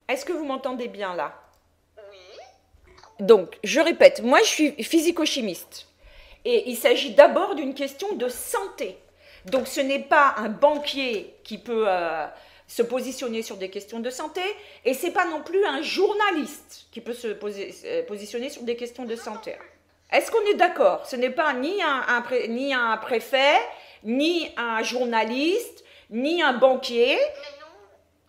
Est-ce que vous m'entendez bien là? Oui. Donc, je répète, moi je suis physico-chimiste. Et il s'agit d'abord d'une question de santé. Donc, ce n'est pas un banquier qui peut se positionner sur des questions de santé, et ce n'est pas non plus un journaliste qui peut se positionner sur des questions de santé. Est-ce qu'on est d'accord? Ce n'est pas ni un préfet, ni un journaliste, ni un banquier. Mais nous,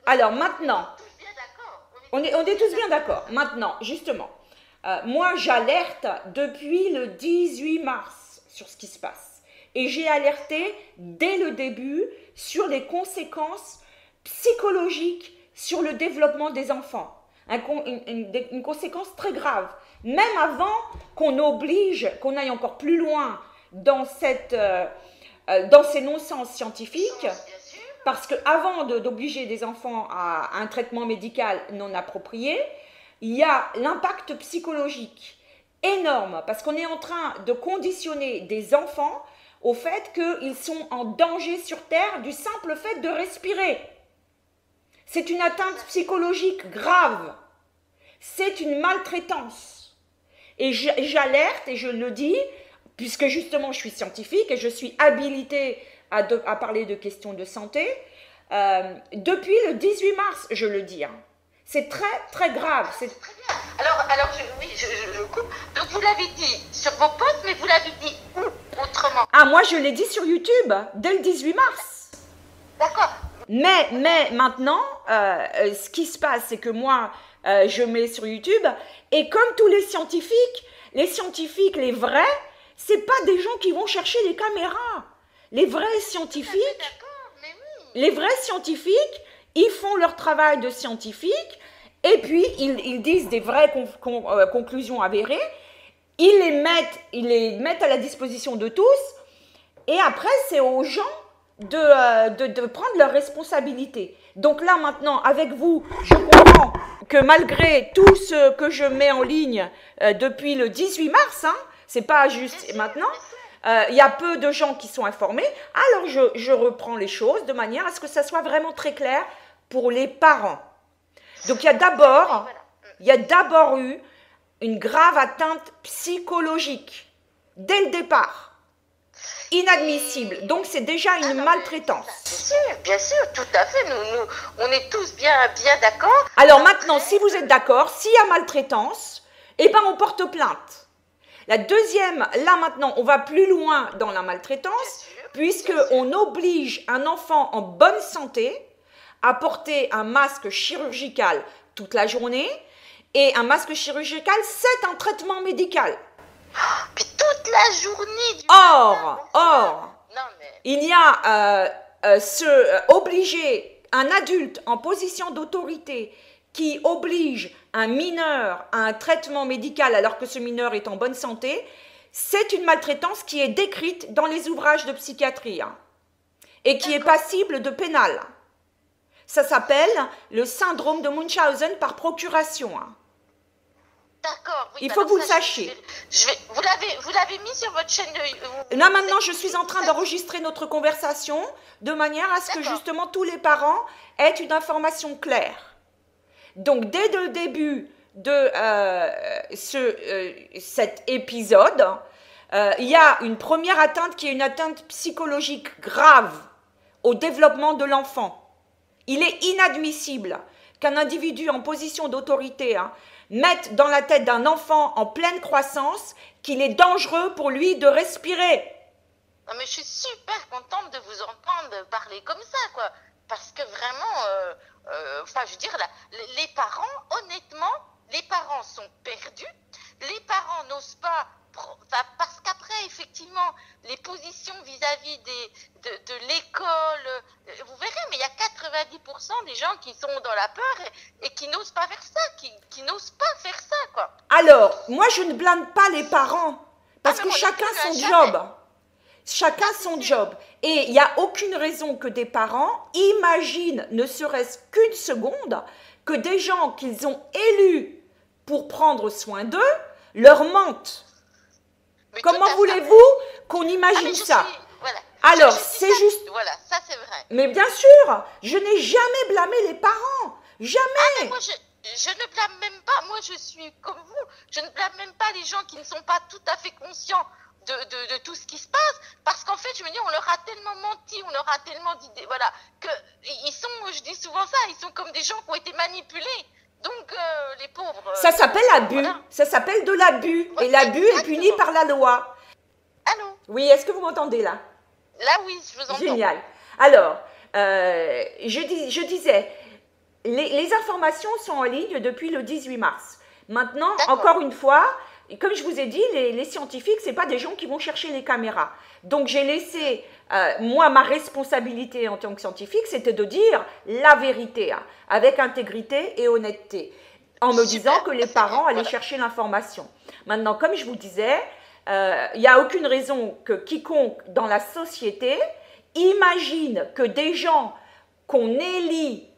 Alors maintenant, tous bien d'accord. on est tous bien d'accord. Maintenant, justement, moi j'alerte depuis le 18 mars sur ce qui se passe. Et j'ai alerté dès le début sur les conséquences psychologiques sur le développement des enfants. Une conséquence très grave. Même avant qu'on oblige, qu'on aille encore plus loin dans ces non-sens scientifiques, Bien sûr. parce qu'avant d'obliger des enfants à un traitement médical non approprié, il y a l'impact psychologique énorme, parce qu'on est en train de conditionner des enfants au fait qu'ils sont en danger sur Terre du simple fait de respirer. C'est une atteinte psychologique grave. C'est une maltraitance. Et j'alerte et je le dis, puisque justement je suis scientifique et je suis habilitée à parler de questions de santé, depuis le 18 mars, je le dis. Hein. C'est très, très grave. Très bien. Alors oui, je coupe. Donc vous l'avez dit sur vos posts, mais vous l'avez dit où autrement? Ah, moi je l'ai dit sur YouTube, dès le 18 mars. D'accord. Mais maintenant, ce qui se passe, c'est que moi, je mets sur YouTube, et comme tous les scientifiques, les vrais, c'est pas des gens qui vont chercher les caméras. Les vrais scientifiques, Mais oui. les vrais scientifiques, ils font leur travail de scientifique, et puis ils disent des vraies conclusions avérées, ils les mettent à la disposition de tous, et après c'est aux gens de prendre leurs responsabilités. Donc là maintenant, avec vous, je comprends que malgré tout ce que je mets en ligne depuis le 18 mars, hein, c'est pas juste maintenant, il y a peu de gens qui sont informés, alors je reprends les choses de manière à ce que ça soit vraiment très clair pour les parents. Donc il y a d'abord eu une grave atteinte psychologique, dès le départ. Inadmissible. Donc c'est déjà une maltraitance. Bien sûr, tout à fait. On est tous bien d'accord. Alors maintenant, si vous êtes d'accord, s'il y a maltraitance, eh ben on porte plainte. La deuxième, là maintenant, on va plus loin dans la maltraitance, puisqu'on oblige un enfant en bonne santé à porter un masque chirurgical toute la journée, et un masque chirurgical, c'est un traitement médical. Puis toute la journée. Or, il y a obliger un adulte en position d'autorité qui oblige un mineur à un traitement médical alors que ce mineur est en bonne santé, c'est une maltraitance qui est décrite dans les ouvrages de psychiatrie et qui est passible de pénal. Ça s'appelle le syndrome de Munchausen par procuration. D'accord. Oui, il faut que vous le sachiez. Vous l'avez mis sur votre chaîne de... Là maintenant, je suis en train d'enregistrer notre conversation de manière à ce que justement tous les parents aient une information claire. Donc dès le début de cet épisode, il y a une première atteinte qui est une atteinte psychologique grave au développement de l'enfant. Il est inadmissible qu'un individu en position d'autorité mette dans la tête d'un enfant en pleine croissance qu'il est dangereux pour lui de respirer. Non mais je suis super contente de vous entendre parler comme ça, quoi. Parce que vraiment, enfin je veux dire, les parents, honnêtement, les parents sont perdus. Les parents n'osent pas, parce qu'après, effectivement, les positions vis-à-vis de l'école, vous verrez, mais il y a 90% des gens qui sont dans la peur et qui n'osent pas faire ça, qui n'osent pas faire ça, quoi. Alors, moi, je ne blâme pas les parents, parce que chacun son job. Chacun son job. Et il n'y a aucune raison que des parents imaginent, ne serait-ce qu'une seconde, que des gens qu'ils ont élus pour prendre soin d'eux leur mentent. Mais comment voulez-vous qu'on imagine ça? Voilà. Alors, c'est juste... Voilà, ça c'est vrai. Mais bien sûr, je n'ai jamais blâmé les parents. Jamais. je ne blâme même pas, moi je suis comme vous, je ne blâme même pas les gens qui ne sont pas tout à fait conscients de tout ce qui se passe, parce qu'en fait, je me dis, on leur a tellement menti, on leur a tellement dit, voilà, que ils sont, je dis souvent ça, ils sont comme des gens qui ont été manipulés. Donc, les pauvres. Ça s'appelle abus. Voilà. Ça s'appelle de l'abus. Et l'abus est puni par la loi. Allô? Oui, est-ce que vous m'entendez là? Là, oui, je vous entends. Génial. Alors, je disais, les informations sont en ligne depuis le 18 mars. Maintenant, encore une fois, comme je vous ai dit, les scientifiques, ce n'est pas des gens qui vont chercher les caméras. Donc, j'ai laissé, moi, ma responsabilité en tant que scientifique, c'était de dire la vérité, hein, avec intégrité et honnêteté, en me disant que les parents allaient chercher l'information. Maintenant, comme je vous disais, il n'y a aucune raison que quiconque dans la société imagine que des gens qu'on élit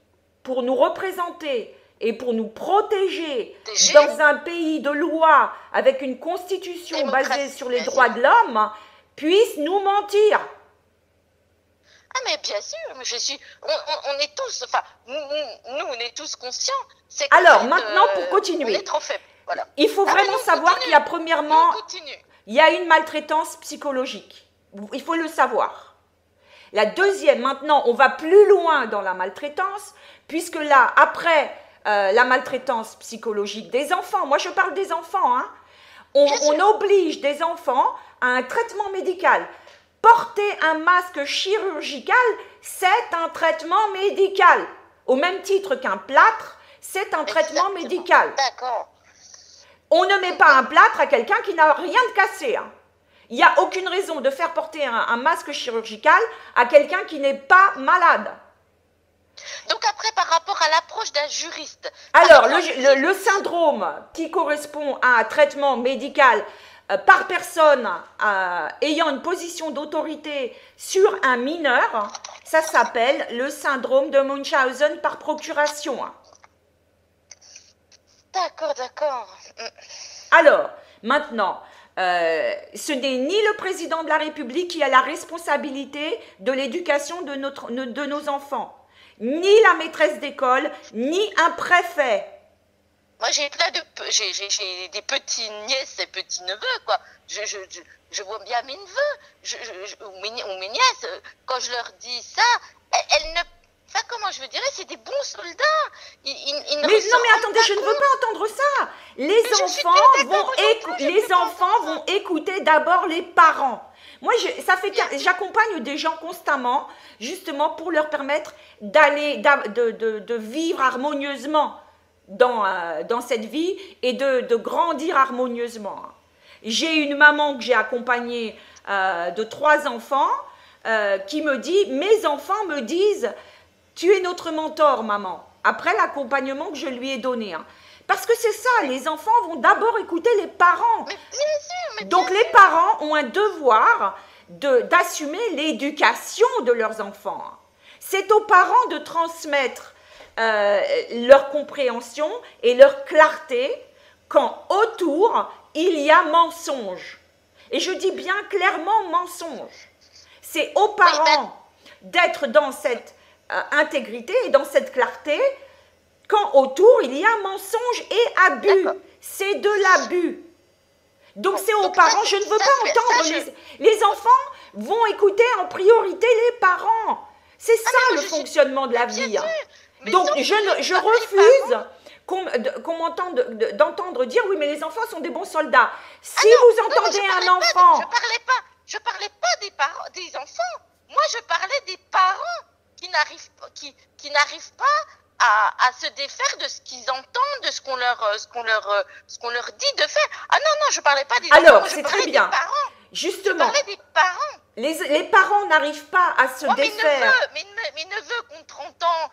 pour nous représenter et pour nous protéger dans un pays de loi avec une constitution basée sur les droits de l'homme puissent nous mentir. Ah mais bien sûr, mais on est tous, enfin, nous on est tous conscients. Alors maintenant pour continuer, on est trop faible, voilà. Il faut vraiment savoir qu'il y a premièrement, il y a une maltraitance psychologique. Il faut le savoir. La deuxième, maintenant on va plus loin dans la maltraitance, puisque là, après la maltraitance psychologique des enfants, moi je parle des enfants, hein, on oblige des enfants à un traitement médical. Porter un masque chirurgical, c'est un traitement médical. Au même titre qu'un plâtre, c'est un traitement médical. D'accord. On ne met pas un plâtre à quelqu'un qui n'a rien de cassé. Hein. Il n'y a aucune raison de faire porter un masque chirurgical à quelqu'un qui n'est pas malade. Donc après, par rapport à l'approche d'un juriste... Alors, le syndrome qui correspond à un traitement médical par personne ayant une position d'autorité sur un mineur, ça s'appelle le syndrome de Munchausen par procuration. D'accord, d'accord. Alors, maintenant, ce n'est ni le président de la République qui a la responsabilité de l'éducation de nos enfants, ni la maîtresse d'école, ni un préfet. Moi, j'ai des petits nièces et petits neveux, quoi. Je vois bien mes neveux, ou mes nièces. Quand je leur dis ça, elles ne... Enfin, comment je veux dire, c'est des bons soldats. Mais attendez, je ne veux pas entendre ça. Les enfants vont écouter d'abord les parents. Moi, j'accompagne des gens constamment, justement pour leur permettre de vivre harmonieusement dans cette vie et de grandir harmonieusement. J'ai une maman que j'ai accompagnée de 3 enfants qui me dit, mes enfants me disent, tu es notre mentor, maman, après l'accompagnement que je lui ai donné. Hein. Parce que c'est ça, les enfants vont d'abord écouter les parents. Mais bien sûr, donc les parents ont un devoir d'assumer l'éducation de leurs enfants. C'est aux parents de transmettre leur compréhension et leur clarté quand autour il y a mensonge. Et je dis bien clairement mensonge. C'est aux parents d'être dans cette intégrité et dans cette clarté quand autour il y a mensonge et abus. C'est de l'abus. Donc c'est aux parents, je ne veux pas entendre, les enfants vont écouter en priorité les parents. C'est ça le fonctionnement de la vie. Donc je refuse qu'on m'entende d'entendre dire oui mais les enfants sont des bons soldats. Si vous entendez un enfant... Je parlais pas des parents, des enfants. Moi je parlais des parents qui n'arrivent pas à se défaire de ce qu'ils entendent, de ce qu'on leur dit de faire. Ah non, je parlais pas des Alors, c'est très bien. Des parents. Justement. Je parlais des parents. Les parents n'arrivent pas à se défaire. Mes neveux qui ont 30 ans,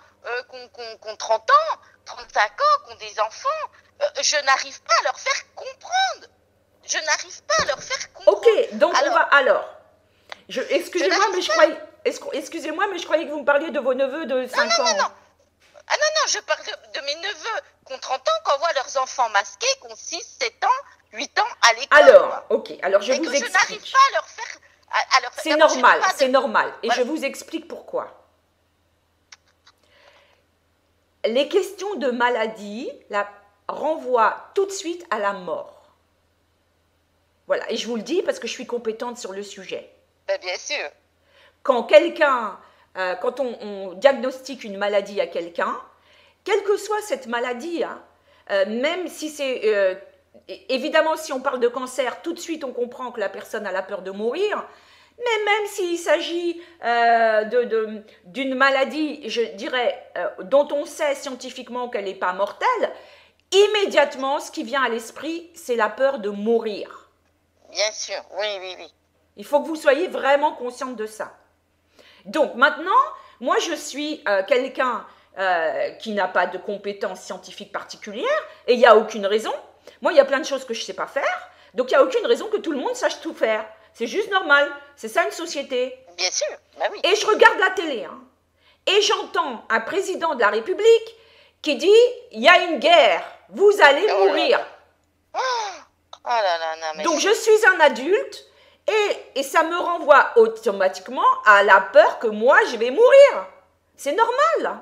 qui ont 30 ans, 35 ans, qui ont des enfants, je n'arrive pas à leur faire comprendre. Je n'arrive pas à leur faire comprendre. Ok, donc excusez-moi, mais je croyais que vous me parliez de vos neveux de 5 ans. Non. Ah non, je parle de mes neveux qui ont 30 ans, qui envoient leurs enfants masqués, qui ont 6, 7 ans, 8 ans à l'école. Alors je vous explique. Je n'arrive pas à leur faire... C'est normal. Et je vous explique pourquoi. les questions de maladie renvoient tout de suite à la mort. Voilà, et je vous le dis parce que je suis compétente sur le sujet. Ben, bien sûr. Quand on diagnostique une maladie à quelqu'un, quelle que soit cette maladie, hein, même si c'est... évidemment, si on parle de cancer, tout de suite on comprend que la personne a la peur de mourir, mais même s'il s'agit d'une maladie, je dirais, dont on sait scientifiquement qu'elle n'est pas mortelle, immédiatement, ce qui vient à l'esprit, c'est la peur de mourir. Bien sûr, oui. Il faut que vous soyez vraiment consciente de ça. Donc maintenant, moi je suis quelqu'un qui n'a pas de compétences scientifiques particulières, et il n'y a aucune raison. Moi, il y a plein de choses que je ne sais pas faire, donc il n'y a aucune raison que tout le monde sache tout faire. C'est juste normal, c'est ça une société. Bien sûr, bah oui. Et je regarde la télé, hein, et j'entends un président de la République qui dit « il y a une guerre, vous allez mourir ». Oh là là, non, mais donc je suis un adulte, et ça me renvoie automatiquement à la peur que moi, je vais mourir. C'est normal.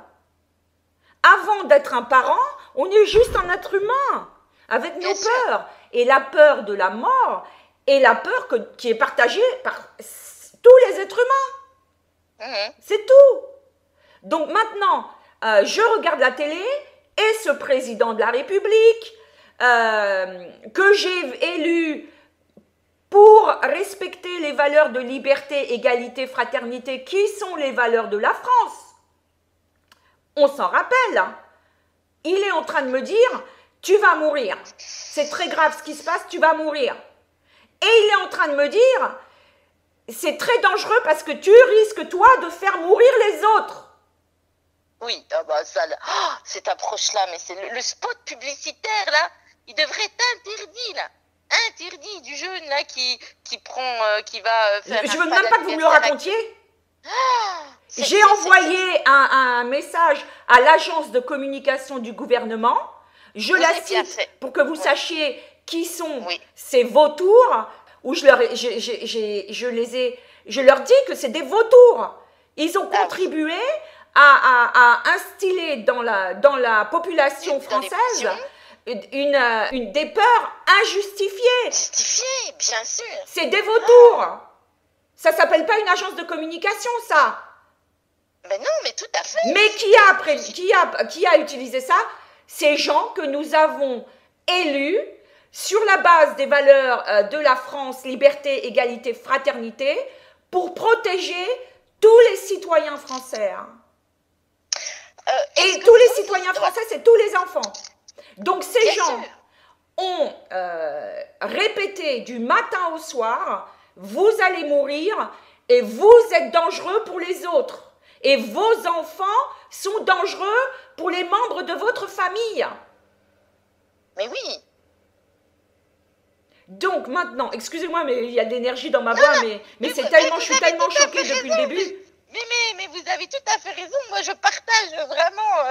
Avant d'être un parent, on est juste un être humain, avec nos peurs. Et la peur de la mort est la peur qui est partagée par tous les êtres humains. C'est tout. Donc maintenant, je regarde la télé, et ce président de la République, que j'ai élu pour respecter les valeurs de liberté, égalité, fraternité, qui sont les valeurs de la France. On s'en rappelle, hein. Il est en train de me dire, tu vas mourir. C'est très grave ce qui se passe, tu vas mourir. Et il est en train de me dire, c'est très dangereux parce que tu risques, toi, de faire mourir les autres. Oui, ah bah ça, cette approche-là, mais c'est le spot publicitaire, là, il devrait être interdit, là. Interdit du jeune, là, qui va faire... Je veux même pas que vous me le racontiez. J'ai envoyé un message à l'agence de communication du gouvernement. Je la cite pour que vous sachiez qui sont ces vautours. Où je leur dis que c'est des vautours. Ils ont contribué à instiller dans la population française des peurs injustifiées. Justifiées, bien sûr. C'est des vautours. Ça s'appelle pas une agence de communication, ça. Mais non, mais tout à fait. Mais qui a utilisé ça? Ces gens que nous avons élus sur la base des valeurs de la France, liberté, égalité, fraternité, pour protéger tous les citoyens français. Et tous les citoyens français, c'est tous les enfants. Donc ces gens ont répété du matin au soir, vous allez mourir et vous êtes dangereux pour les autres. Et vos enfants sont dangereux pour les membres de votre famille. Mais oui. Donc maintenant, excusez-moi, mais il y a de l'énergie dans ma voix, mais c'est tellement, je suis tellement choquée depuis le début. Mais vous avez tout à fait raison. Moi, je partage vraiment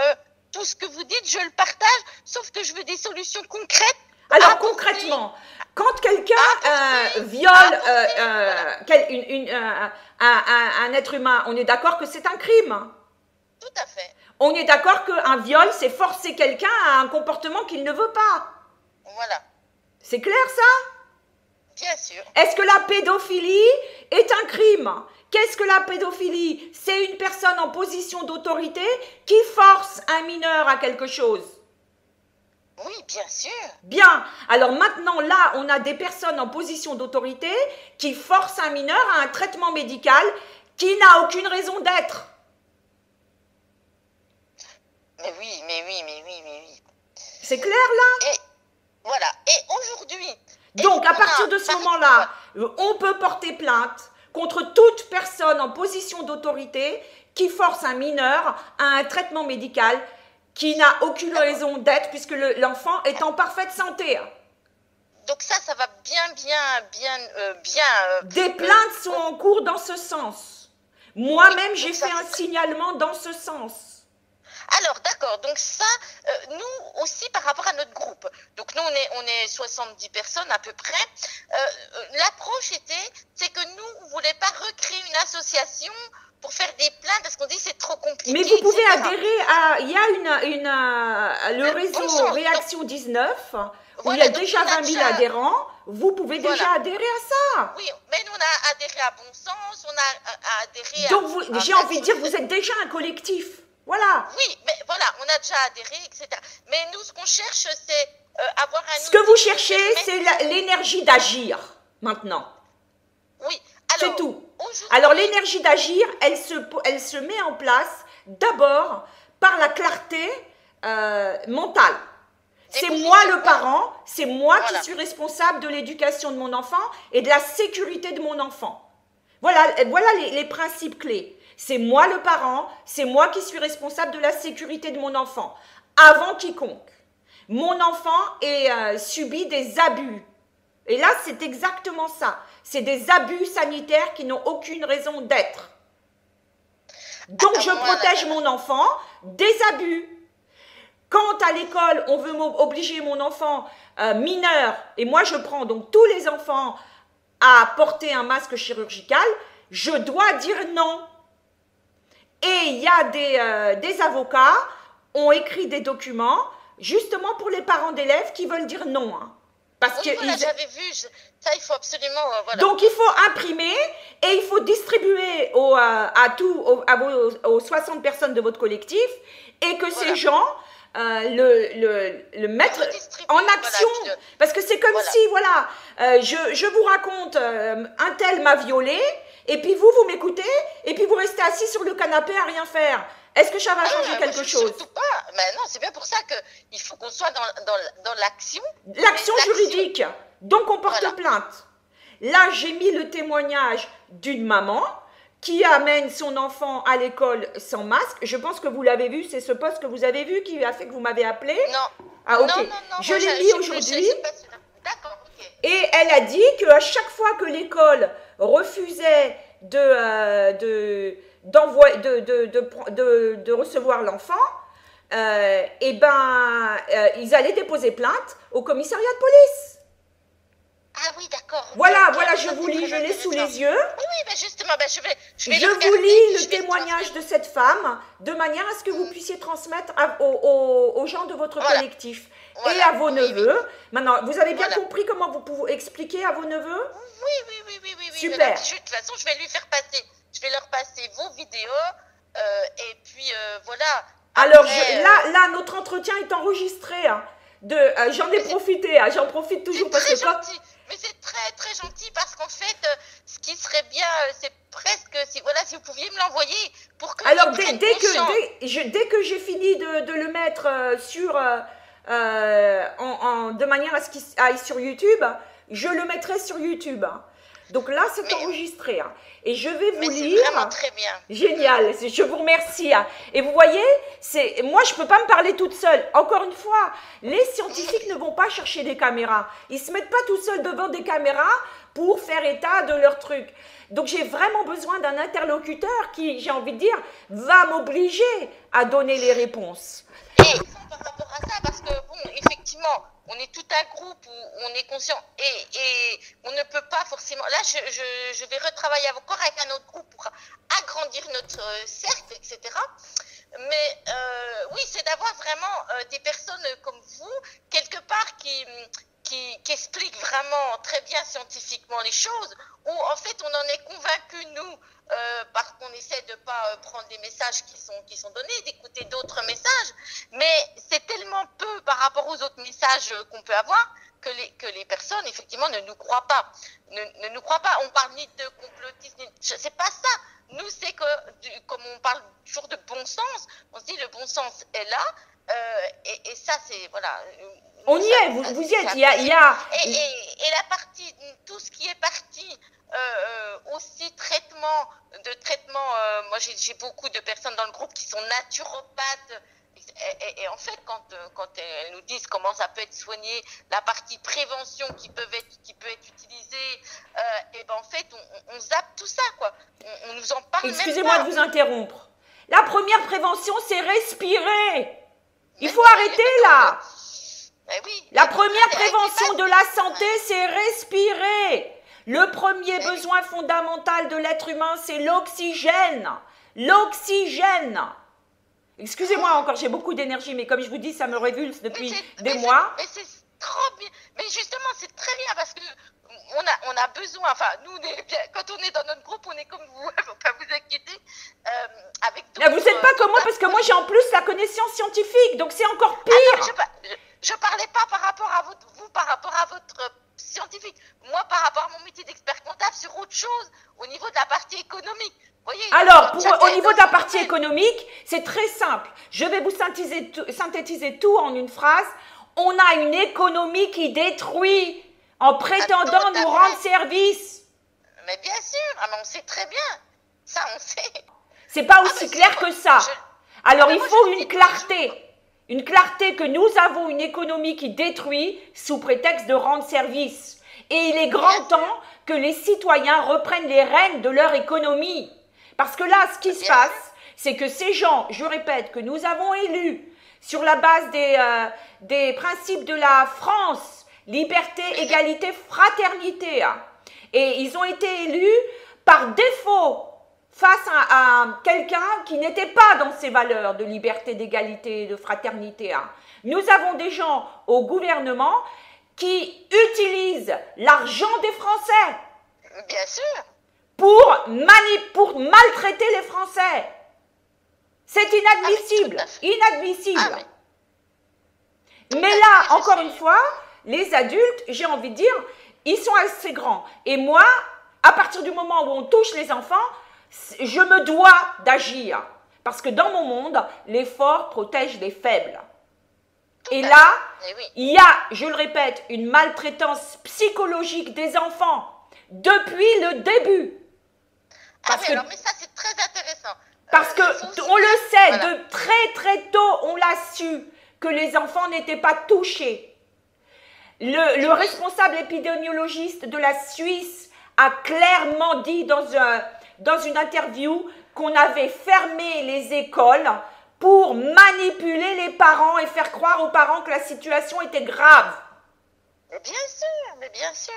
tout ce que vous dites, je le partage, sauf que je veux des solutions concrètes. Alors concrètement, quand quelqu'un viole un être humain, on est d'accord que c'est un crime. Tout à fait. On est d'accord qu'un viol, c'est forcer quelqu'un à un comportement qu'il ne veut pas. Voilà. C'est clair ça? Bien sûr. Est-ce que la pédophilie est un crime? Qu'est-ce que la pédophilie? C'est une personne en position d'autorité qui force un mineur à quelque chose. Oui, bien sûr. Bien. Alors maintenant, là, on a des personnes en position d'autorité qui forcent un mineur à un traitement médical qui n'a aucune raison d'être. Mais oui. C'est clair, là? Et voilà. Et aujourd'hui... Donc, à partir de ce moment-là, on peut porter plainte contre toute personne en position d'autorité qui force un mineur à un traitement médical qui n'a aucune raison d'être puisque l'enfant est en parfaite santé. Donc ça va bien... Des plaintes sont en cours dans ce sens. Moi-même, j'ai fait un signalement dans ce sens. Alors, d'accord, donc ça, nous aussi par rapport à notre groupe, donc nous on est 70 personnes à peu près, l'approche c'est que nous, on ne voulait pas recréer une association pour faire des plaintes parce qu'on dit c'est trop compliqué. Mais vous pouvez etc. adhérer à... Il y a le Bon réseau sens. Réaction 19, où Voilà, il y a donc déjà on a 20 000 déjà- adhérents. Vous pouvez Voilà. déjà adhérer à ça. Oui, mais nous on a adhéré à Bon Sens, on a adhéré Donc, à j'ai envie de dire, Radio- vous êtes déjà un collectif. Voilà. Oui, mais voilà, on a déjà adhéré, etc. Mais nous, ce qu'on cherche, c'est avoir un Ce que outil vous qui cherchez, permet- c'est l'énergie d'agir, maintenant. Oui, C'est alors, tout. aujourd'hui- Alors, l'énergie d'agir, elle se met en place d'abord par la clarté mentale. C'est positions, moi le voilà. parent, c'est moi Voilà. qui suis responsable de l'éducation de mon enfant et de la sécurité de mon enfant. Voilà les principes clés. C'est moi le parent, c'est moi qui suis responsable de la sécurité de mon enfant, avant quiconque. Mon enfant subit des abus. Et là, c'est exactement ça. C'est des abus sanitaires qui n'ont aucune raison d'être. Donc, je Attends, voilà. protège mon enfant des abus. Quand à l'école, on veut obliger mon enfant mineur, et moi je prends donc tous les enfants à porter un masque chirurgical, je dois dire non. Et il y a des avocats ont écrit des documents justement pour les parents d'élèves qui veulent dire non. Hein. Parce Oui, que voilà, j'avais vu, ça il faut absolument... voilà. Donc il faut imprimer et il faut distribuer aux 60 personnes de votre collectif et que ces gens le mettent redistribuer, en voilà, action. puis Parce que c'est comme voilà. si, voilà, je vous raconte, un tel m'a violé, et puis vous m'écoutez, et puis vous restez assis sur le canapé à rien faire. Est-ce que ça va changer moi, quelque je- chose? Surtout pas. Mais non, c'est bien pour ça qu'il faut qu'on soit dans l'action. L'action L'action. juridique. Donc on porte Voilà. plainte. Là, j'ai mis le témoignage d'une maman qui amène son enfant à l'école sans masque. Je pense que vous l'avez vu, c'est ce poste que vous avez vu qui a fait que vous m'avez appelé. Non. Ah, ok. Non, Je moi, l'ai j'ai- mis j'ai- aujourd'hui. j'ai pas celui-là. D'accord, ok. Et elle a dit qu'à chaque fois que l'école refusait de recevoir l'enfant, ils allaient déposer plainte au commissariat de police. Ah oui, d'accord. Voilà, Ok, voilà, ça, je c'est vous lis, très je l'ai sous intéressant. les yeux. Oui, mais justement, je vais Je le vous regarder, lis puis le je vais témoignage de transmettre. cette femme de manière à ce que vous puissiez transmettre aux gens de votre Voilà. collectif et Voilà. à vos Oui, neveux. Maintenant, vous avez bien Voilà. compris comment vous pouvez expliquer à vos neveux? Oui. Super. De toute façon, je vais lui faire passer, je vais leur passer vos vidéos, et puis voilà. Alors, Après, là, notre entretien est enregistré. Hein, j'en ai profité, hein, j'en profite toujours c'est parce très que quand... gentil. Mais c'est très très gentil parce qu'en fait, ce qui serait bien, c'est presque si vous pouviez me l'envoyer pour que. Alors, ils prennent dès conscience. que j'ai fini de le mettre de manière à ce qu'il aille sur YouTube, je le mettrai sur YouTube. Hein. Donc là, c'est Mais- enregistré. Hein. Et je vais vous Mais c'est lire. vraiment très bien. Génial, je vous remercie. Hein. Et vous voyez, moi je ne peux pas me parler toute seule. Encore une fois, les scientifiques ne vont pas chercher des caméras. Ils ne se mettent pas tout seuls devant des caméras pour faire état de leur truc. Donc j'ai vraiment besoin d'un interlocuteur qui, j'ai envie de dire, va m'obliger à donner les réponses. Et par rapport à ça, parce que bon, effectivement, on est tout un groupe où on est conscient et on ne peut pas forcément. Là, je vais retravailler encore avec un autre groupe pour agrandir notre cercle, etc. Mais oui, c'est d'avoir vraiment des personnes comme vous, quelque part, qui expliquent vraiment très bien scientifiquement les choses, où en fait on en est convaincu, nous, parce qu'on essaie de ne pas prendre les messages qui sont donnés, d'écouter d'autres messages, mais c'est tellement peu par rapport aux autres messages qu'on peut avoir que les personnes, effectivement, ne nous croient pas. Ne nous croient pas. On parle ni de complotisme, c'est pas ça. Nous, c'est que, comme on parle toujours de bon sens, on se dit le bon sens est là, et ça, c'est, voilà. On y est, vous y êtes. Il y a... Et la partie, tout ce qui est parti, aussi traitement, moi j'ai beaucoup de personnes dans le groupe qui sont naturopathes, et en fait quand elles nous disent comment ça peut être soigné, la partie prévention qui peut être utilisée, et ben en fait on zappe tout ça, quoi. On nous en parle même pas. Excusez-moi de vous interrompre. La première prévention, c'est respirer. Il faut arrêter là. Oui, La première prévention de la santé, c'est respirer. Le premier besoin fondamental de l'être humain, c'est l'oxygène. l'oxygène. Excusez-moi encore, j'ai beaucoup d'énergie, mais comme je vous dis, ça me révulse depuis des mois. Mais c'est trop bien. Mais justement, c'est très bien parce que on a besoin, enfin, nous, quand on est dans notre groupe, on est comme vous, faut pas vous inquiéter. Avec Là, vous n'êtes pas comme moi, parce que moi, j'ai en plus la connaissance scientifique, donc c'est encore pire. Ah non, je parlais pas par rapport à votre scientifique. Moi, par rapport à mon métier d'expert comptable, sur autre chose, au niveau de la partie économique. Voyez, alors, au niveau de la partie économique, c'est très simple. Je vais vous synthétiser tout en une phrase. On a une économie qui détruit en prétendant nous rendre service. Mais bien sûr, mais on sait très bien. Ça, on sait. C'est pas aussi clair que ça. Alors, il faut une clarté. Une clarté que nous avons une économie qui détruit sous prétexte de rendre service. Et il est grand temps que les citoyens reprennent les rênes de leur économie. Parce que là, ce qui se passe, c'est que ces gens, je répète, que nous avons élus sur la base des principes de la France, liberté, égalité, fraternité, et ils ont été élus par défaut face à quelqu'un qui n'était pas dans ces valeurs de liberté, d'égalité, de fraternité. Nous avons des gens au gouvernement qui utilisent l'argent des Français. Bien sûr. Pour maltraiter les Français. C'est inadmissible. Inadmissible. Mais là, encore une fois, les adultes, j'ai envie de dire, ils sont assez grands. Et moi, à partir du moment où on touche les enfants, je me dois d'agir. Parce que dans mon monde, les forts protègent les faibles. Et là, il y a, je le répète, une maltraitance psychologique des enfants depuis le début. Mais ça, c'est très intéressant. Parce que on le sait, de très très tôt, on l'a su, que les enfants n'étaient pas touchés. Le responsable épidémiologiste de la Suisse a clairement dit dans une interview qu'on avait fermé les écoles pour manipuler les parents et faire croire aux parents que la situation était grave. Mais bien sûr.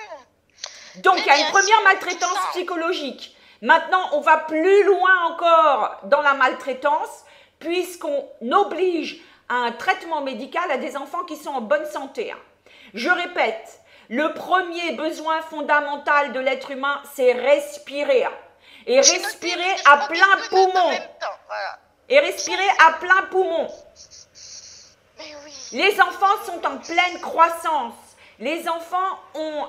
Donc, il y a une première maltraitance psychologique. Maintenant, on va plus loin encore dans la maltraitance, puisqu'on oblige à un traitement médical à des enfants qui sont en bonne santé. Je répète, le premier besoin fondamental de l'être humain, c'est respirer. Et respirer à plein poumon. Et respirer à plein poumon. Les enfants sont en pleine croissance. Les enfants ont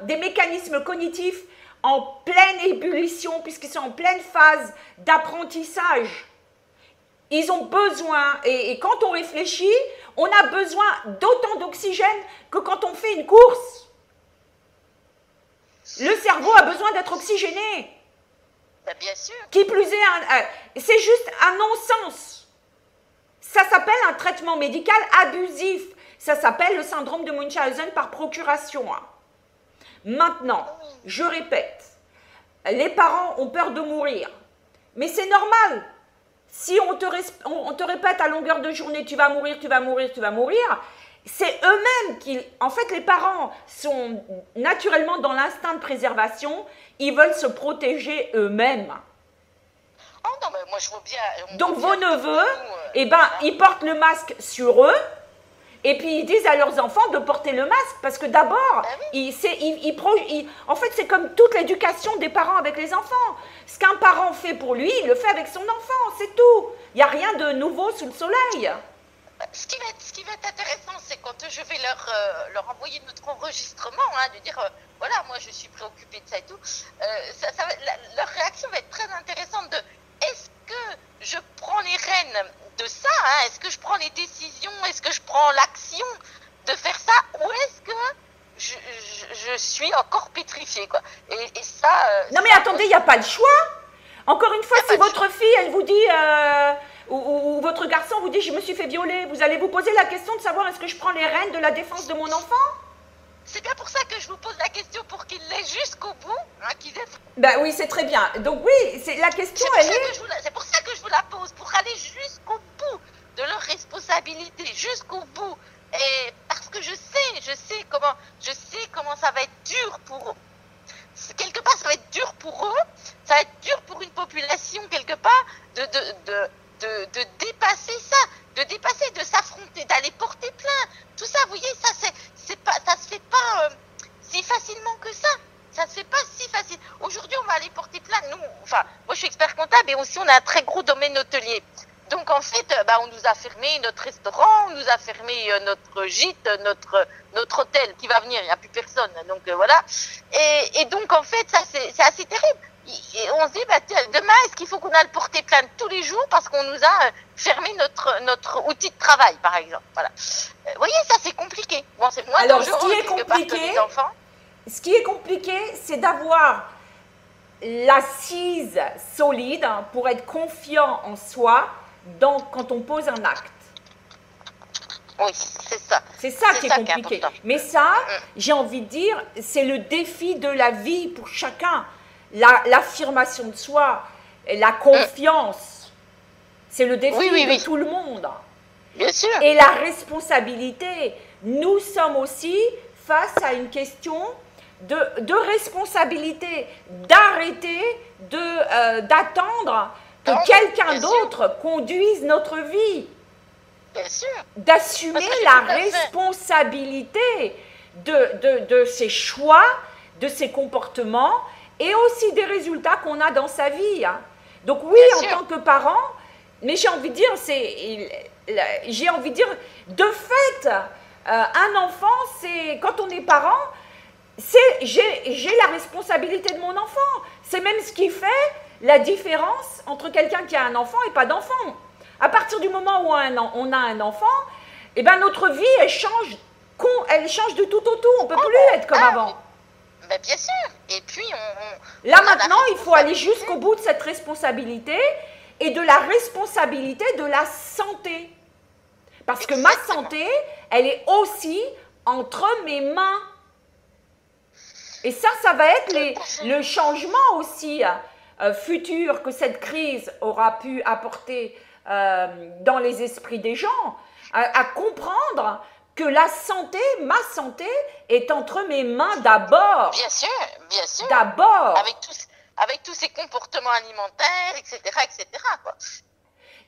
des mécanismes cognitifs en pleine ébullition, puisqu'ils sont en pleine phase d'apprentissage. Ils ont besoin, et quand on réfléchit, on a besoin d'autant d'oxygène que quand on fait une course. Le cerveau a besoin d'être oxygéné. Bien sûr. Qui plus est, c'est juste un non-sens. Ça s'appelle un traitement médical abusif. Ça s'appelle le syndrome de Munchausen par procuration. Maintenant, je répète, les parents ont peur de mourir. Mais c'est normal. Si on te répète à longueur de journée, tu vas mourir, tu vas mourir, tu vas mourir, c'est eux-mêmes qui... En fait, les parents sont naturellement dans l'instinct de préservation, ils veulent se protéger eux-mêmes. Oh non, mais moi je vois bien... Donc vos neveux, ils portent le masque sur eux, et puis ils disent à leurs enfants de porter le masque, parce que d'abord, en fait c'est comme toute l'éducation des parents avec les enfants. Ce qu'un parent fait pour lui, il le fait avec son enfant, c'est tout. Il n'y a rien de nouveau sous le soleil. Ce qui va être intéressant, c'est quand je vais leur envoyer notre enregistrement, de dire, voilà, moi je suis préoccupée de ça et tout, leur réaction va être très intéressante de, est-ce que je prends les rênes de ça, est-ce que je prends les décisions, est-ce que je prends l'action de faire ça, ou est-ce que je suis encore pétrifiée, quoi. Et ça... non mais attendez, il n'y a pas le choix. Encore une fois, si votre fille, elle vous dit... ou votre garçon vous dit « je me suis fait violer », vous allez vous poser la question de savoir est-ce que je prends les rênes de la défense de mon enfant? C'est bien pour ça que je vous pose la question, pour qu'il l'aient jusqu'au bout. Ben oui, c'est très bien. Donc oui, la question, c'est pour ça que je vous la pose, pour aller jusqu'au bout de leur responsabilité, jusqu'au bout. Et parce que je sais comment ça va être dur pour eux. quelque part, ça va être dur pour eux, ça va être dur pour une population, quelque part, de dépasser ça, de s'affronter, d'aller porter plainte. Tout ça, vous voyez, ça se fait pas si facilement que ça. Ça se fait pas si facile. Aujourd'hui, on va aller porter plainte. Nous, enfin, moi, je suis expert comptable et aussi, on a un très gros domaine hôtelier. Donc, en fait, on nous a fermé notre restaurant, on nous a fermé notre gîte, notre hôtel qui va venir. Il n'y a plus personne. Donc, voilà. Et donc, en fait, ça, c'est assez terrible. Et on se dit, demain, est-ce qu'il faut qu'on aille porter plainte tous les jours parce qu'on nous a fermé notre outil de travail, par exemple. Voilà. Vous voyez, ça, c'est compliqué. Bon, c'est moins dangereux quelque part que les enfants. Ce qui est compliqué, c'est d'avoir l'assise solide pour être confiant en soi quand on pose un acte. Oui, c'est ça. C'est ça qui est compliqué. Mais ça, j'ai envie de dire, c'est le défi de la vie pour chacun. L'affirmation de soi, la confiance, c'est le défi de tout le monde. Bien sûr. Et la responsabilité, nous sommes aussi face à une question de responsabilité, d'arrêter d'attendre que quelqu'un d'autre conduise notre vie. Bien sûr. D'assumer la responsabilité de ses choix, de ses comportements et aussi des résultats qu'on a dans sa vie. Hein. Donc oui, en tant que parent, mais j'ai envie de dire, de fait, un enfant, c'est quand on est parent, j'ai la responsabilité de mon enfant. C'est même ce qui fait la différence entre quelqu'un qui a un enfant et pas d'enfant. À partir du moment où on a un enfant, eh ben notre vie, elle change de tout au tout. On ne peut plus être comme avant. Ben bien sûr. Et puis, là maintenant, il faut aller jusqu'au bout de cette responsabilité et de la responsabilité de la santé. Parce que ma santé, elle est aussi entre mes mains. Et ça va être le changement aussi futur que cette crise aura pu apporter dans les esprits des gens, à comprendre que la santé, ma santé, est entre mes mains d'abord. Bien sûr, bien sûr. D'abord. Avec tous ces comportements alimentaires, etc., etc., quoi.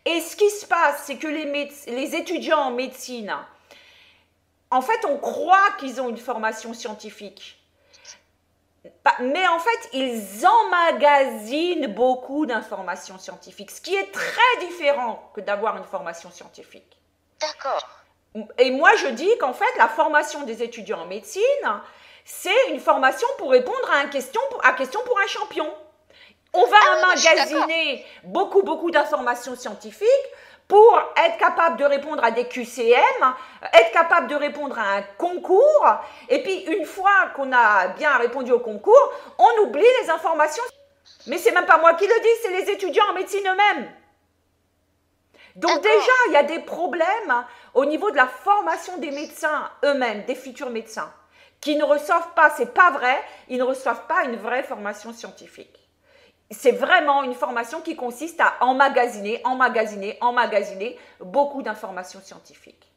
Et ce qui se passe, c'est que les étudiants en médecine, en fait, on croit qu'ils ont une formation scientifique. Mais en fait, ils emmagasinent beaucoup d'informations scientifiques, ce qui est très différent que d'avoir une formation scientifique. D'accord. Et moi, je dis qu'en fait, la formation des étudiants en médecine, c'est une formation pour répondre à question pour un champion. On va emmagasiner beaucoup d'informations scientifiques pour être capable de répondre à des QCM, être capable de répondre à un concours. Et puis, une fois qu'on a bien répondu au concours, on oublie les informations. Mais c'est même pas moi qui le dis, c'est les étudiants en médecine eux-mêmes. Donc déjà, il y a des problèmes au niveau de la formation des médecins eux-mêmes, des futurs médecins, qui ne reçoivent pas, c'est pas vrai, ils ne reçoivent pas une vraie formation scientifique. C'est vraiment une formation qui consiste à emmagasiner beaucoup d'informations scientifiques.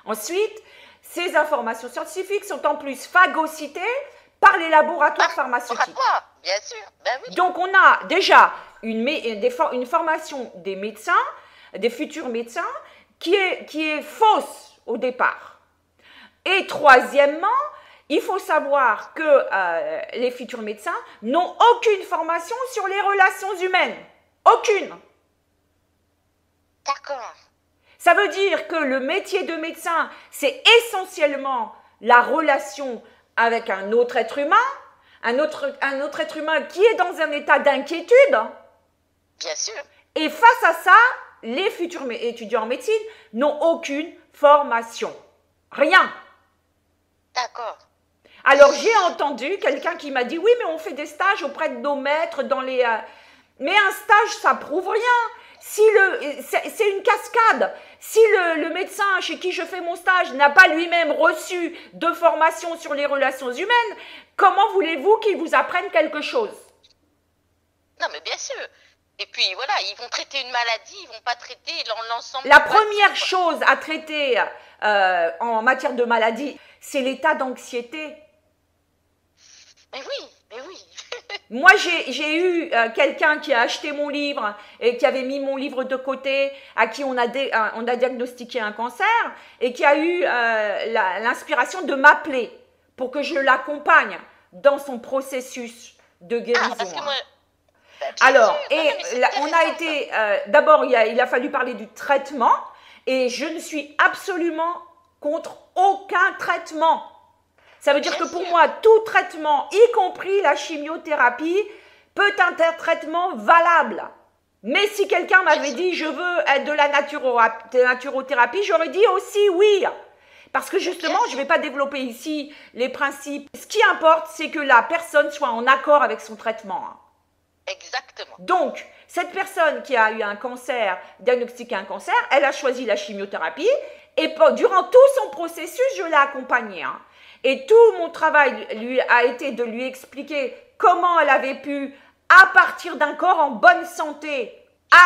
Ensuite, ces informations scientifiques sont en plus phagocytées par les laboratoires pharmaceutiques. Bien sûr, ben oui. Donc on a déjà une formation des médecins, des futurs médecins, qui est fausse au départ. Et troisièmement, il faut savoir que les futurs médecins n'ont aucune formation sur les relations humaines. Aucune. D'accord. Ça veut dire que le métier de médecin, c'est essentiellement la relation avec un autre être humain, un autre être humain qui est dans un état d'inquiétude. Bien sûr. Et face à ça, les futurs étudiants en médecine n'ont aucune formation. Rien. D'accord. Alors, j'ai entendu quelqu'un qui m'a dit « Oui, mais on fait des stages auprès de nos maîtres dans les… Mais un stage, ça prouve rien. C'est une cascade. Si le médecin chez qui je fais mon stage n'a pas lui-même reçu de formation sur les relations humaines, comment voulez-vous qu'il vous apprenne quelque chose ?» Non, mais bien sûr. Et puis, voilà, ils vont traiter une maladie, ils ne vont pas traiter l'ensemble… La première chose à traiter en matière de maladie, c'est l'état d'anxiété. Mais oui, mais oui. Moi, j'ai eu quelqu'un qui a acheté mon livre et qui avait mis mon livre de côté, à qui on a diagnostiqué un cancer et qui a eu l'inspiration de m'appeler pour que je l'accompagne dans son processus de guérison. Parce que moi, Alors, sûr, et on a été, d'abord, il a fallu parler du traitement et je ne suis absolument contre aucun traitement. Ça veut dire que pour moi, tout traitement, y compris la chimiothérapie, peut être un traitement valable. Mais si quelqu'un m'avait dit « je veux être de la naturothérapie », j'aurais dit aussi oui. Parce que justement, je ne vais pas développer ici les principes. Ce qui importe, c'est que la personne soit en accord avec son traitement. Exactement. Donc, cette personne qui a eu un cancer, diagnostiqué un cancer, elle a choisi la chimiothérapie et durant tout son processus, je l'ai accompagnée. Et tout mon travail lui a été de lui expliquer comment elle avait pu, à partir d'un corps en bonne santé,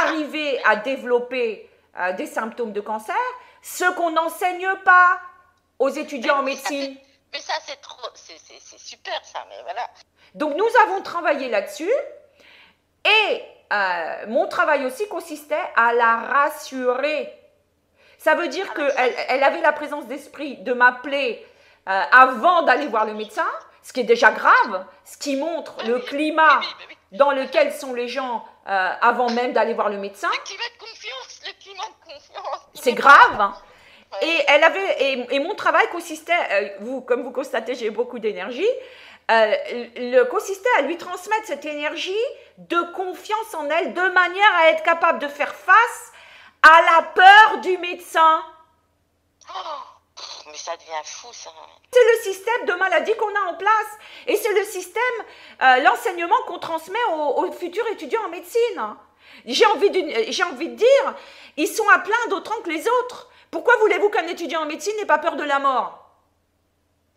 arriver à développer des symptômes de cancer, ce qu'on n'enseigne pas aux étudiants en médecine. Mais ça, c'est trop, c'est super ça, mais voilà. Donc nous avons travaillé là-dessus et mon travail aussi consistait à la rassurer. Ça veut dire qu'elle avait la présence d'esprit de m'appeler avant d'aller voir le médecin, ce qui est déjà grave, ce qui montre le climat dans lequel sont les gens avant même d'aller voir le médecin. Le climat de confiance, c'est grave. Et elle avait et mon travail consistait, comme vous constatez, j'ai beaucoup d'énergie, consistait à lui transmettre cette énergie de confiance en elle, de manière à être capable de faire face à la peur du médecin. Mais ça devient fou, ça. C'est le système de maladie qu'on a en place. Et c'est le système, l'enseignement qu'on transmet aux futurs étudiants en médecine. J'ai envie de dire, ils sont à plein d'autres rangs que les autres. Pourquoi voulez-vous qu'un étudiant en médecine n'ait pas peur de la mort?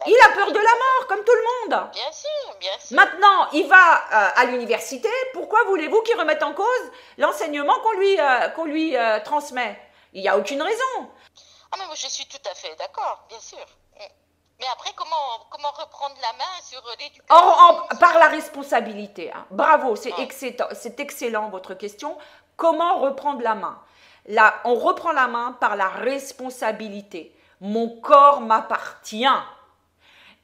Il a peur de la mort, comme tout le monde. Bien sûr, bien sûr. Maintenant, il va à l'université. Pourquoi voulez-vous qu'il remette en cause l'enseignement qu'on lui transmet? Il n'y a aucune raison. Ah mais moi je suis tout à fait d'accord, bien sûr. Mais après, comment reprendre la main sur l'éducation? Par la responsabilité. Hein. Bravo, c'est excellent votre question. Comment reprendre la main? Là, on reprend la main par la responsabilité. Mon corps m'appartient.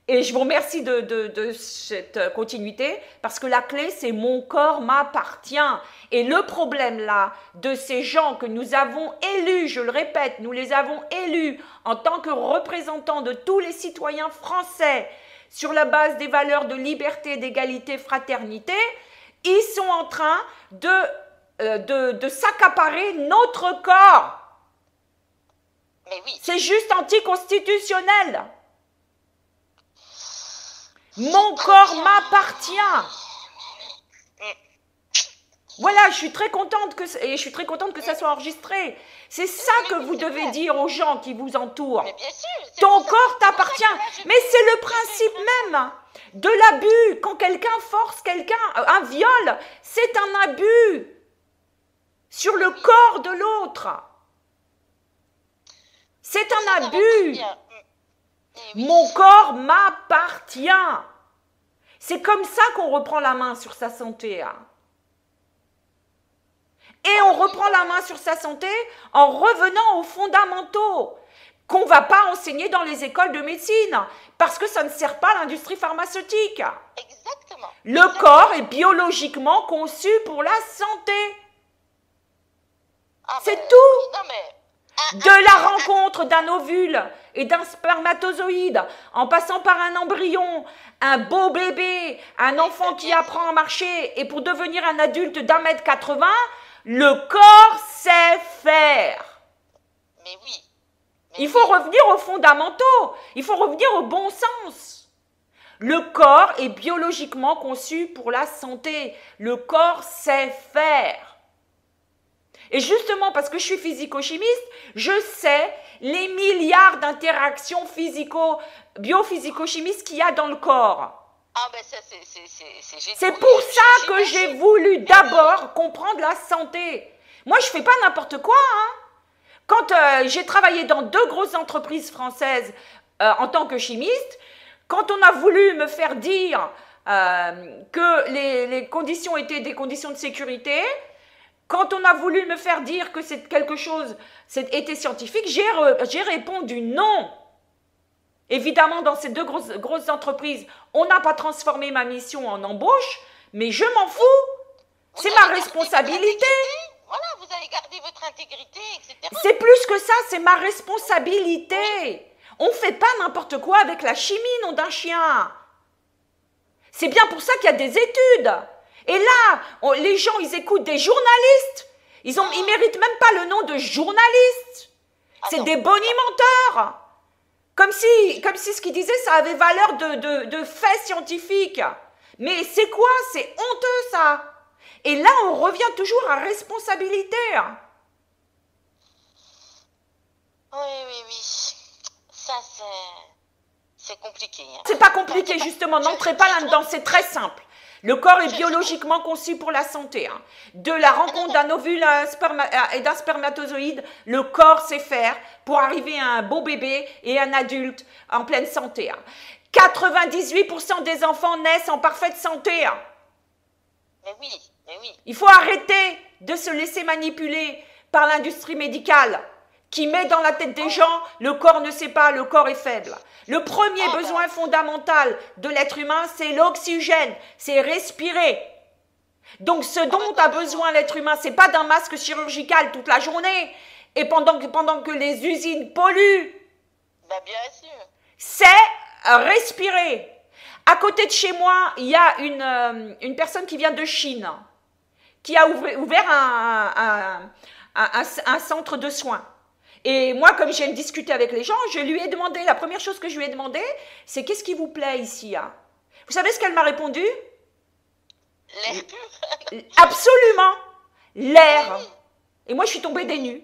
Et je vous remercie de cette continuité parce que la clé, c'est mon corps m'appartient. Et le problème là, de ces gens que nous avons élus, je le répète, nous les avons élus en tant que représentants de tous les citoyens français sur la base des valeurs de liberté, d'égalité, fraternité, ils sont en train de s'accaparer notre corps. Mais oui. C'est juste anticonstitutionnel. Mon corps m'appartient. Voilà, je suis très contente que ça soit enregistré. C'est ça que vous devez dire aux gens qui vous entourent. Mais bien sûr. Ton corps t'appartient. Mais c'est le principe même de l'abus. Quand quelqu'un force quelqu'un, un viol, c'est un abus sur le corps de l'autre. C'est un abus. Mon corps m'appartient. C'est comme ça qu'on reprend la main sur sa santé. Hein. Et on reprend la main sur sa santé en revenant aux fondamentaux qu'on ne va pas enseigner dans les écoles de médecine parce que ça ne sert pas à l'industrie pharmaceutique. Exactement. Le corps est biologiquement conçu pour la santé. C'est tout. Non, mais... De la rencontre d'un ovule et d'un spermatozoïde, en passant par un embryon, un beau bébé, un enfant qui apprend à marcher, et pour devenir un adulte d'1,80 m, le corps sait faire. Mais oui. Il faut revenir aux fondamentaux, il faut revenir au bon sens. Le corps est biologiquement conçu pour la santé. Le corps sait faire. Et justement, parce que je suis physico-chimiste, je sais les milliards d'interactions biophysico-chimistes qu'il y a dans le corps. Ah ben ça, c'est génial. C'est pour ça que j'ai voulu d'abord comprendre la santé. Moi, je ne fais pas n'importe quoi. Hein. Quand j'ai travaillé dans 2 grosses entreprises françaises en tant que chimiste, quand on a voulu me faire dire que les conditions étaient des conditions de sécurité. Quand on a voulu me faire dire que c'est quelque chose était scientifique, j'ai répondu non. Évidemment, dans ces deux grosses entreprises, on n'a pas transformé ma mission en embauche, mais je m'en fous. C'est ma responsabilité. Voilà, vous avez gardé votre intégrité, etc. C'est plus que ça, c'est ma responsabilité. On ne fait pas n'importe quoi avec la chimie, nom d'un chien. C'est bien pour ça qu'il y a des études. Et là, les gens, ils écoutent des journalistes. Ils méritent même pas le nom de journalistes. C'est des bonimenteurs. Comme si ce qu'ils disaient, ça avait valeur de faits scientifiques. Mais c'est quoi? C'est honteux, ça. Et là, on revient toujours à responsabilité. Oui. Ça, c'est compliqué. Hein. C'est pas compliqué, justement. N'entrez pas là-dedans. C'est très simple. Le corps est biologiquement conçu pour la santé. Hein. De la rencontre d'un ovule et d'un spermatozoïde, le corps sait faire pour arriver à un beau bébé et un adulte en pleine santé. Hein. 98% des enfants naissent en parfaite santé. Hein. Mais oui. Il faut arrêter de se laisser manipuler par l'industrie médicale qui met dans la tête des gens, le corps ne sait pas, le corps est faible. Le premier besoin fondamental de l'être humain, c'est l'oxygène, c'est respirer. Donc ce dont a besoin l'être humain, c'est pas d'un masque chirurgical toute la journée et pendant que les usines polluent. Bah bien sûr. C'est respirer. À côté de chez moi, il y a une personne qui vient de Chine, qui a ouvert un centre de soins. Et moi, comme j'aime discuter avec les gens, je lui ai demandé, la première chose que je lui ai demandé, c'est qu'est-ce qui vous plaît ici, hein? Vous savez ce qu'elle m'a répondu? L'air pur. Absolument, l'air. Et moi, je suis tombée des nues.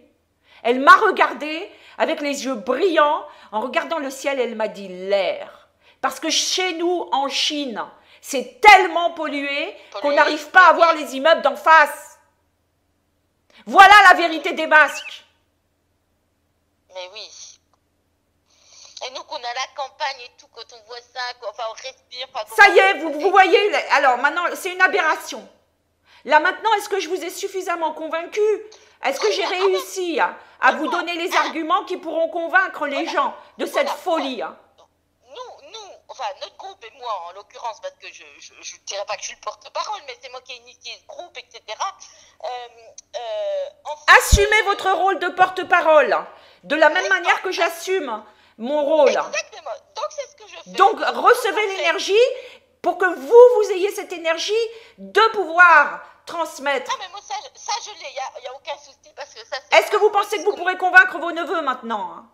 Elle m'a regardée avec les yeux brillants, en regardant le ciel, elle m'a dit l'air. Parce que chez nous, en Chine, c'est tellement pollué qu'on n'arrive pas à voir les immeubles d'en face. Voilà la vérité des masques. Mais oui. Et nous, qu'on a la campagne et tout, quand on voit ça, enfin, on respire. Ça y est, vous voyez, alors maintenant, c'est une aberration. Là maintenant, est-ce que je vous ai suffisamment convaincu? Est-ce que j'ai réussi à vous donner les arguments qui pourront convaincre les gens de cette folie? Enfin, notre groupe et moi, en l'occurrence, parce que je ne dirais pas que je suis le porte-parole, mais c'est moi qui ai initié ce groupe, etc. Assumez votre rôle de porte-parole, de la même manière que j'assume mon rôle. Exactement. Donc, c'est ce que je fais. Donc, recevez l'énergie pour que vous ayez cette énergie de pouvoir transmettre. Ah, mais moi, ça je l'ai, il n'y a aucun souci, parce que ça, Est-ce que vous pensez que vous pourrez convaincre vos neveux maintenant, hein?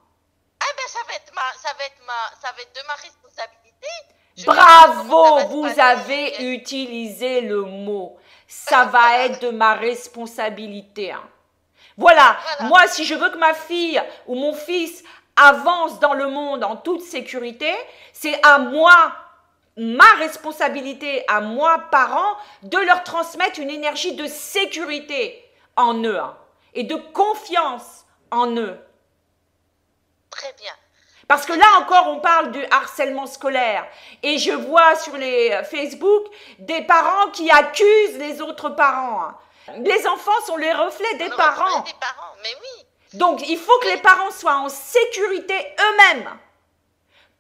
Ah ben ça va être de ma responsabilité. Bravo, vous avez utilisé le mot. Ça va être de ma responsabilité. Hein. Voilà, moi si je veux que ma fille ou mon fils avance dans le monde en toute sécurité, c'est à moi, ma responsabilité, à moi, parent, de leur transmettre une énergie de sécurité en eux hein, et de confiance en eux. Très bien. Parce que là encore, on parle du harcèlement scolaire. Et je vois sur les Facebook des parents qui accusent les autres parents. Les enfants sont les reflets des parents. Mais oui. Donc, il faut que les parents soient en sécurité eux-mêmes